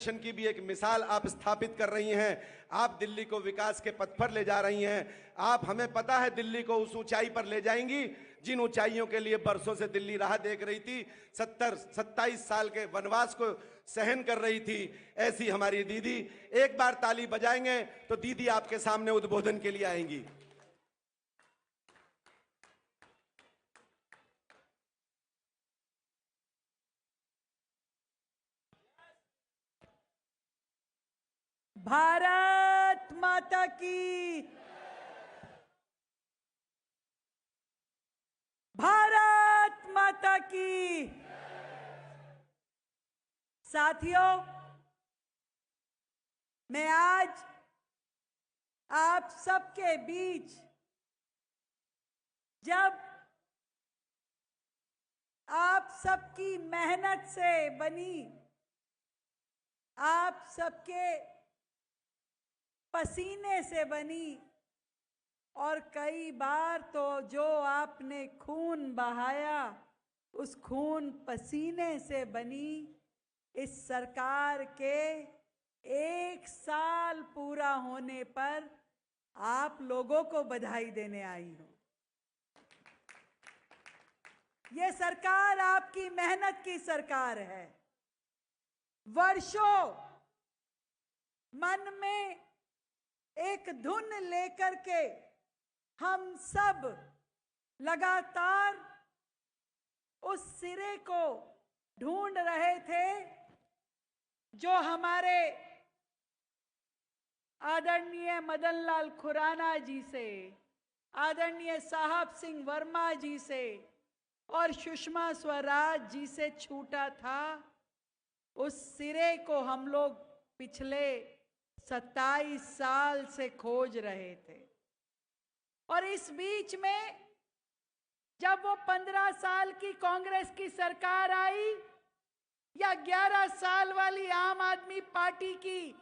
की भी एक मिसाल आप स्थापित कर रही हैं। आप दिल्ली को विकास के पथ पर ले जा रही हैं। आप, हमें पता है, दिल्ली को उस ऊंचाई पर ले जाएंगी जिन ऊंचाइयों के लिए बरसों से दिल्ली राह देख रही थी, 27 साल के वनवास को सहन कर रही थी। ऐसी हमारी दीदी, एक बार ताली बजाएंगे तो दीदी आपके सामने उद्बोधन के लिए आएंगी। भारत माता की, भारत माता की। साथियों, मैं आज आप सबके बीच, जब आप सबकी मेहनत से बनी, आप सबके पसीने से बनी, और कई बार तो जो आपने खून बहाया, उस खून पसीने से बनी इस सरकार के 1 साल पूरा होने पर आप लोगों को बधाई देने आई हूं। ये सरकार आपकी मेहनत की सरकार है। वर्षों मन में एक धुन लेकर के हम सब लगातार उस सिरे को ढूंढ रहे थे जो हमारे आदरणीय मदन लाल खुराना जी से, आदरणीय साहब सिंह वर्मा जी से और सुषमा स्वराज जी से छूटा था। उस सिरे को हम लोग पिछले 27 साल से खोज रहे थे। और इस बीच में जब वो 15 साल की कांग्रेस की सरकार आई या 11 साल वाली आम आदमी पार्टी की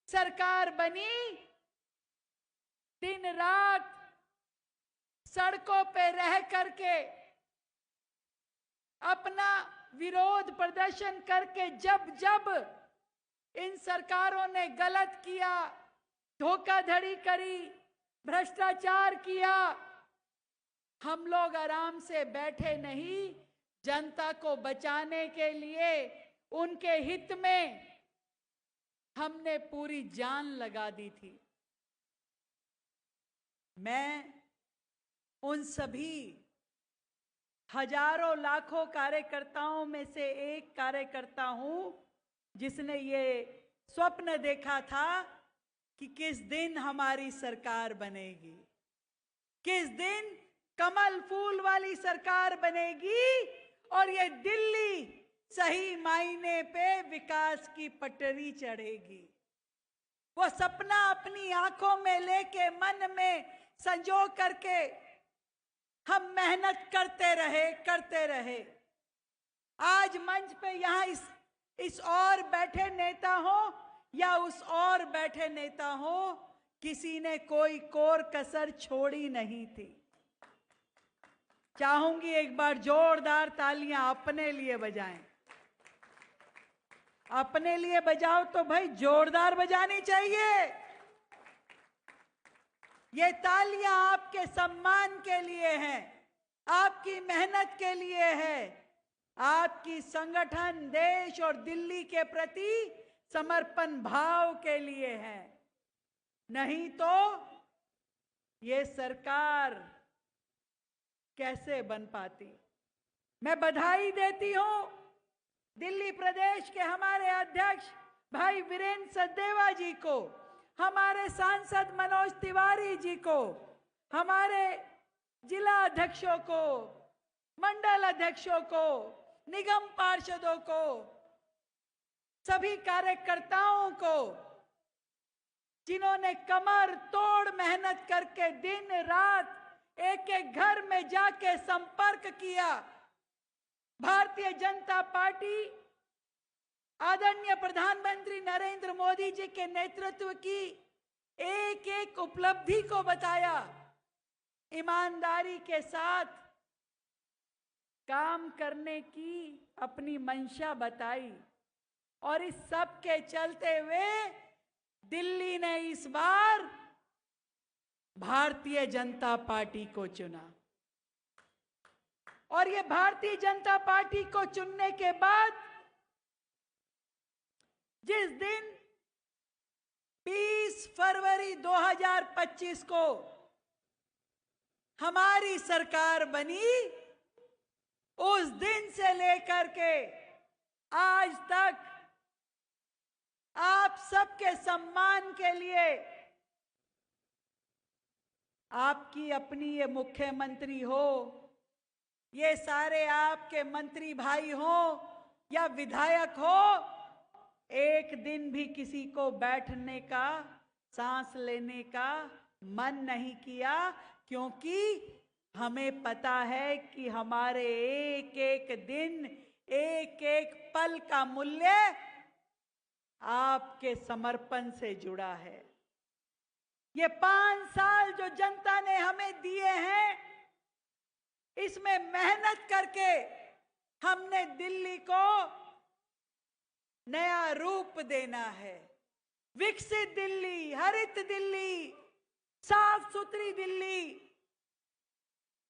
सरकार बनी, दिन रात सड़कों पे रह करके अपना विरोध प्रदर्शन करके जब जब इन सरकारों ने गलत किया, धोखाधड़ी करी, भ्रष्टाचार किया, हम लोग आराम से बैठे नहीं। जनता को बचाने के लिए, उनके हित में हमने पूरी जान लगा दी थी। मैं उन सभी हजारों लाखों कार्यकर्ताओं में से एक कार्यकर्ता हूं जिसने ये स्वप्न देखा था कि किस दिन हमारी सरकार बनेगी, किस दिन कमल फूल वाली सरकार बनेगी और ये दिल्ली सही मायने पे विकास की पटरी चढ़ेगी। वो सपना अपनी आंखों में लेके, मन में संजो करके हम मेहनत करते रहे। आज मंच पे यहां इस और बैठे नेता हो या उस और बैठे नेता हो, किसी ने कोई कोर कसर छोड़ी नहीं थी। चाहूंगी एक बार जोरदार तालियां अपने लिए बजाएं। अपने लिए बजाओ तो भाई जोरदार बजानी चाहिए। ये तालियां आपके सम्मान के लिए हैं, आपकी मेहनत के लिए है, आपकी संगठन, देश और दिल्ली के प्रति समर्पण भाव के लिए है। नहीं तो ये सरकार कैसे बन पाती। मैं बधाई देती हूं दिल्ली प्रदेश के हमारे अध्यक्ष भाई वीरेंद्र सचदेवा जी को, हमारे सांसद मनोज तिवारी जी को, हमारे जिला अध्यक्षों को, मंडल अध्यक्षों को, निगम पार्षदों को, सभी कार्यकर्ताओं को, जिन्होंने कमर तोड़ मेहनत करके दिन रात एक एक घर में जाके संपर्क किया। भारतीय जनता पार्टी आदरणीय प्रधानमंत्री नरेंद्र मोदी जी के नेतृत्व की एक एक उपलब्धि को बताया, ईमानदारी के साथ काम करने की अपनी मंशा बताई और इस सब के चलते हुए दिल्ली ने इस बार भारतीय जनता पार्टी को चुना। और ये भारतीय जनता पार्टी को चुनने के बाद जिस दिन 20 फरवरी 2025 को हमारी सरकार बनी, उस दिन से लेकर के आज तक आप सबके सम्मान के लिए आपकी अपनी ये मुख्यमंत्री हो, ये सारे आपके मंत्री भाई हो या विधायक हो, एक दिन भी किसी को बैठने का, सांस लेने का मन नहीं किया, क्योंकि हमें पता है कि हमारे एक एक दिन, एक एक पल का मूल्य आपके समर्पण से जुड़ा है। ये 5 साल जो जनता ने हमें दिए हैं, इसमें मेहनत करके हमने दिल्ली को नया रूप देना है। विकसित दिल्ली, हरित दिल्ली, साफ सुथरी दिल्ली,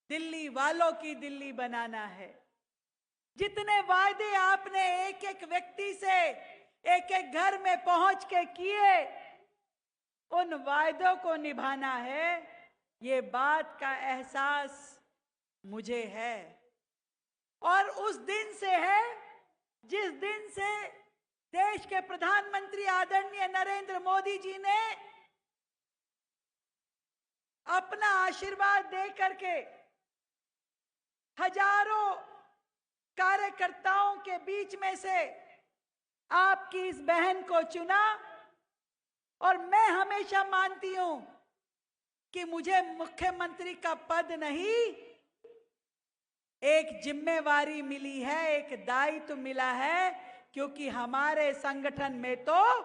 दिल्ली वालों की दिल्ली बनाना है। जितने वायदे आपने एक एक व्यक्ति से, एक एक घर में पहुंच के किए, उन वायदों को निभाना है। ये बात का एहसास मुझे है। और उस दिन से है जिस दिन से देश के प्रधानमंत्री आदरणीय नरेंद्र मोदी जी ने अपना आशीर्वाद दे करके हजारों कार्यकर्ताओं के बीच में से आपकी इस बहन को चुना। और मैं हमेशा मानती हूं कि मुझे मुख्यमंत्री का पद नहीं, एक जिम्मेवारी मिली है, एक दायित्व मिला है, क्योंकि हमारे संगठन में तो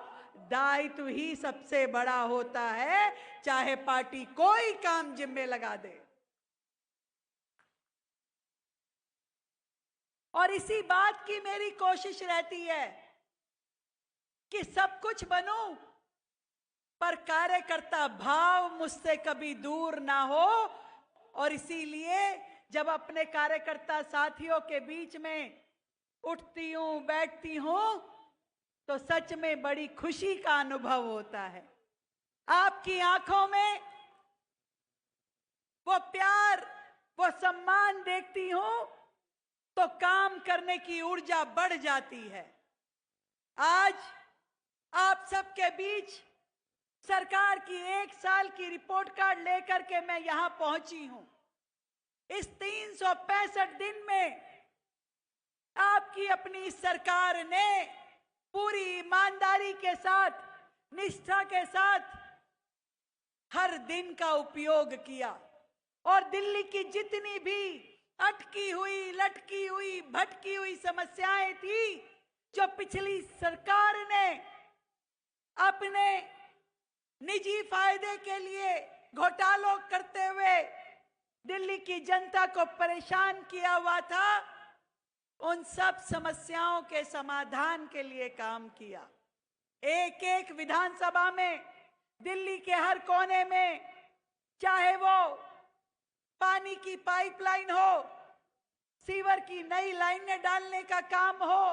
दायित्व ही सबसे बड़ा होता है, चाहे पार्टी कोई काम जिम्मे लगा दे। और इसी बात की मेरी कोशिश रहती है कि सब कुछ बनूं, पर कार्यकर्ता भाव मुझसे कभी दूर ना हो। और इसीलिए जब अपने कार्यकर्ता साथियों के बीच में उठती हूं, बैठती हूं, तो सच में बड़ी खुशी का अनुभव होता है। आपकी आंखों में वो प्यार, वो सम्मान देखती हूं तो काम करने की ऊर्जा बढ़ जाती है। आज आप सबके बीच सरकार की 1 साल की रिपोर्ट कार्ड लेकर के मैं यहां पहुंची हूं। इस 365 दिन में आपकी अपनी सरकार ने पूरी ईमानदारी के साथ, निष्ठा के साथ हर दिन का उपयोग किया। और दिल्ली की जितनी भी अटकी हुई, लटकी हुई, भटकी हुई समस्याएं थी, जो पिछली सरकार ने अपने निजी फायदे के लिए घोटालों करते हुए दिल्ली की जनता को परेशान किया हुआ था, उन सब समस्याओं के समाधान के लिए काम किया। एक एक विधानसभा में, दिल्ली के हर कोने में, चाहे वो पानी की पाइपलाइन हो, सीवर की नई लाइनें डालने का काम हो,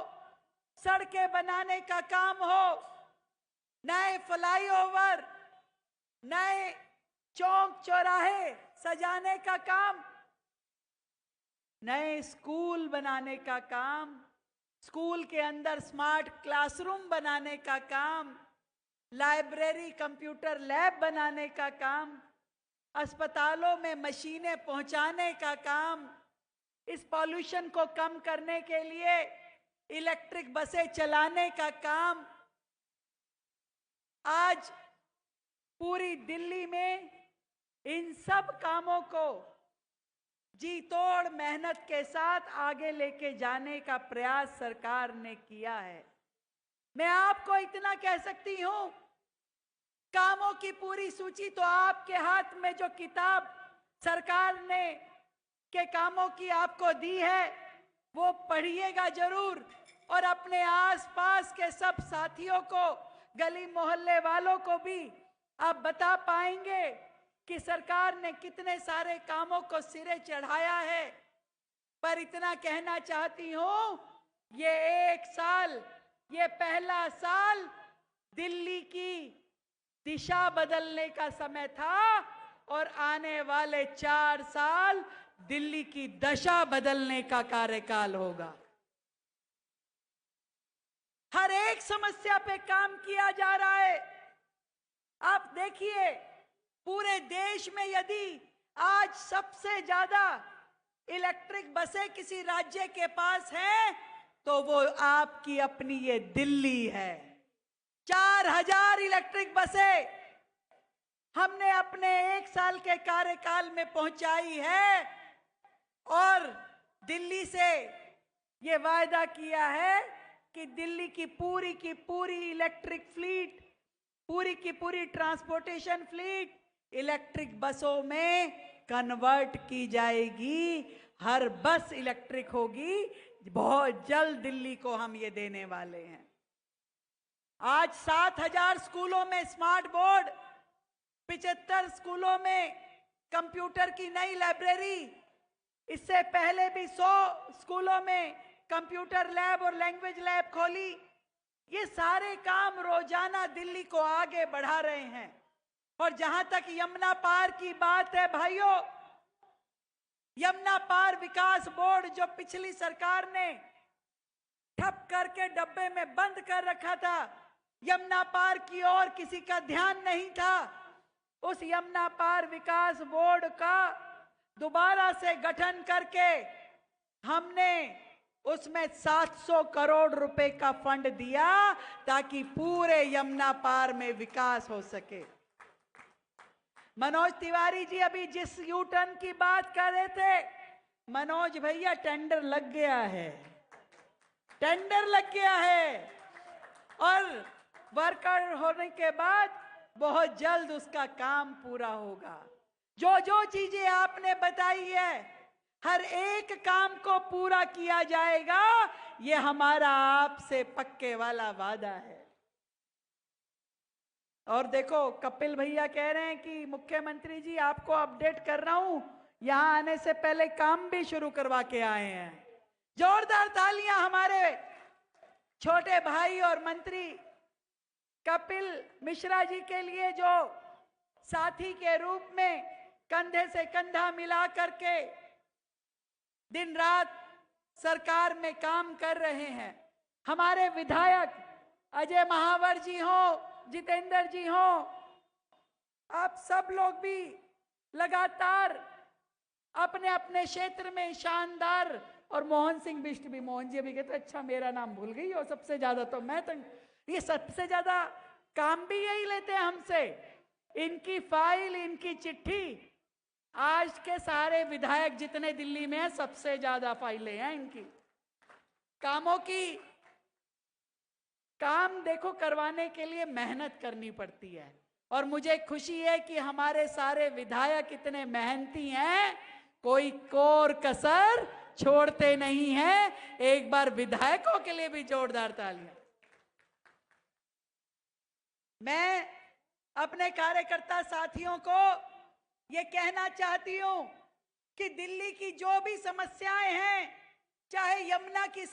सड़कें बनाने का काम हो, नए फ्लाईओवर, नए चौक चौराहे सजाने का काम, नए स्कूल बनाने का काम, स्कूल के अंदर स्मार्ट क्लासरूम बनाने का काम, लाइब्रेरी, कंप्यूटर लैब बनाने का काम, अस्पतालों में मशीनें पहुंचाने का काम, इस पॉल्यूशन को कम करने के लिए इलेक्ट्रिक बसें चलाने का काम। आज पूरी दिल्ली में इन सब कामों को जी तोड़ मेहनत के साथ आगे लेके जाने का प्रयास सरकार ने किया है। मैं आपको इतना कह सकती हूं, कामों की पूरी सूची तो आपके हाथ में जो किताब सरकार ने के कामों की आपको दी है, वो पढ़िएगा जरूर। और अपने आसपास के सब साथियों को, गली मोहल्ले वालों को भी आप बता पाएंगे कि सरकार ने कितने सारे कामों को सिरे चढ़ाया है। पर इतना कहना चाहती हूं, ये एक साल, ये पहला साल दिल्ली की दिशा बदलने का समय था और आने वाले 4 साल दिल्ली की दशा बदलने का कार्यकाल होगा। हर एक समस्या पे काम किया जा रहा है। आप देखिए, पूरे देश में यदि आज सबसे ज्यादा इलेक्ट्रिक बसें किसी राज्य के पास हैं, तो वो आपकी अपनी ये दिल्ली है। 4000 इलेक्ट्रिक बसें हमने अपने 1 साल के कार्यकाल में पहुंचाई है और दिल्ली से ये वायदा किया है कि दिल्ली की पूरी इलेक्ट्रिक फ्लीट, पूरी की पूरी ट्रांसपोर्टेशन फ्लीट इलेक्ट्रिक बसों में कन्वर्ट की जाएगी। हर बस इलेक्ट्रिक होगी। बहुत जल्द दिल्ली को हम ये देने वाले हैं। आज 7000 स्कूलों में स्मार्ट बोर्ड, 75 स्कूलों में कंप्यूटर की नई लाइब्रेरी, इससे पहले भी 100 स्कूलों में कंप्यूटर लैब और लैंग्वेज लैब खोली। ये सारे काम रोजाना दिल्ली को आगे बढ़ा रहे हैं। और जहां तक यमुना पार की बात है भाइयों, यमुना पार विकास बोर्ड जो पिछली सरकार ने ठप करके डब्बे में बंद कर रखा था, यमुना पार की ओर किसी का ध्यान नहीं था, उस यमुना पार विकास बोर्ड का दोबारा से गठन करके हमने उसमें 700 करोड़ रुपए का फंड दिया ताकि पूरे यमुना पार में विकास हो सके। मनोज तिवारी जी अभी जिस यू टर्न की बात कर रहे थे, मनोज भैया टेंडर लग गया है, टेंडर लग गया है और वर्कर होने के बाद बहुत जल्द उसका काम पूरा होगा। जो जो चीजें आपने बताई है, हर एक काम को पूरा किया जाएगा, ये हमारा आपसे पक्के वाला वादा है। और देखो, कपिल भैया कह रहे हैं कि मुख्यमंत्री जी आपको अपडेट कर रहा हूं, यहां आने से पहले काम भी शुरू करवा के आए हैं। जोरदार तालियां हमारे छोटे भाई और मंत्री कपिल मिश्रा जी के लिए, जो साथी के रूप में कंधे से कंधा मिला करके दिन रात सरकार में काम कर रहे हैं। हमारे विधायक अजय महावर जी हो, जितेंद्र जी हो, आप सब लोग भी लगातार अपने अपने क्षेत्र में शानदार, और मोहन सिंह बिष्ट भी, मोहन जी अभी कहते अच्छा मेरा नाम भूल गई और सबसे ज्यादा तो मैं तो, ये सबसे ज्यादा काम भी यही लेते हैं हमसे। इनकी फाइल, इनकी चिट्ठी, आज के सारे विधायक जितने दिल्ली में हैं सबसे ज्यादा फाइलें हैं इनकी। कामों की, काम देखो करवाने के लिए मेहनत करनी पड़ती है और मुझे खुशी है कि हमारे सारे विधायक इतने मेहनती हैं, कोई कोर कसर छोड़ते नहीं हैं। एक बार विधायकों के लिए भी जोरदार तालियां। मैं अपने कार्यकर्ता साथियों को ये कहना चाहती हूं कि दिल्ली की जो भी समस्याएं हैं, चाहे यमुना की